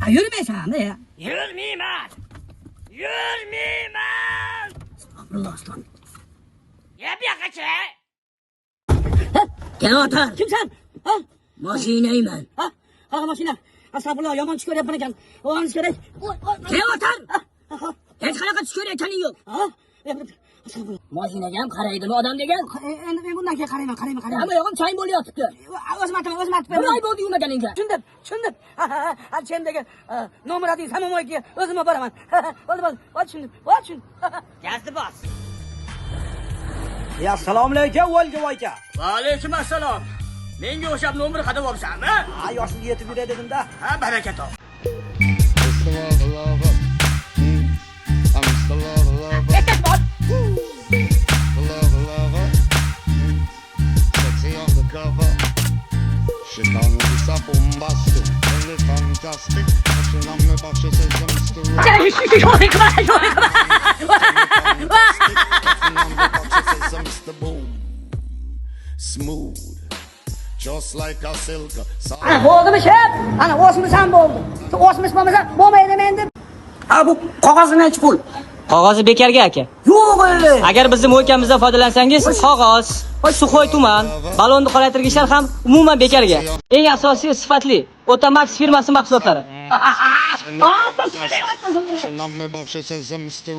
Ha yürümeysen ya. Yürümeyman. Yürümeyman. Allah aslan. Yap yakaçı. Gel otur. Kimsen? Ha? Mashineyim. Ha? Ha mashina. Astagfirullah, yomon tush ko'ryapman ekan. O'g'lingiz kerak. Gel otur. Hech qanaqa tush ko'rayotganing yo'q. Ha? Astagfirullah. Mashinaga ham qaraydimi odam degan? Endi men bundan keyin qarayman. Hamma yog'im chang bo'layotibdi. O'zim aytaman. Bir oy bo'ldi yurmaganingga. Tushundim. Ha, chendagi nomeradingiz hammamoyga o'zim boraman. Bo'ldi. Tushundim. Gazni bos. Assalomu alaykum Volga. Va alaykum assalom. Menga o'xshab nomer qadab olsanmi? Ha, yoshimga yetib yuray dedim-da. Ha, baraka top. Erkak bor. Sexy on the cover. She call me Mr. Bombastic, really fantastic. Touching on me back, she says I'm Mr. Romantic. Touching on me back, she says I'm Mr. Boom. Smooth, just like a silk. Ana bo'ldimi shep? Ana o'smisan bo'ldi. O'smis bo'lmasa bo'lmaydi endi. Ha bu qog'ozi nechi pul? Qog'ozi bekarga aka. Yo'q. Agar bizni mo'ykamizdan foydalansangiz, qog'oz, Suxoy tuman, balonni qolaytirgichlar ham umuman bekarga. Eng asosiy sifatli Otomax firmasi mahsulotlari. Touching on me back, she says I'm Mr.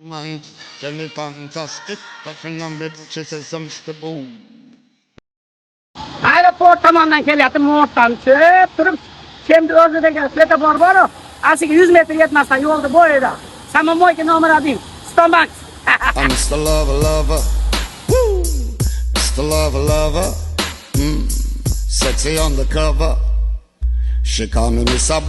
Romantic, really fantastic. Touching on me back, she says I'm Mr. Boom. Aeroport tomondan kelyapti, mo'tdan tushib turib, kimdi o'zidagi sveta bor-boru, asiga 100 metr yetmasdan yo'lda bo'yida. Samomoyga nomerading. Stomax. I'm Mr. Lover. Woo! Mr. Lover. Sexy on the cover. She call me Mr.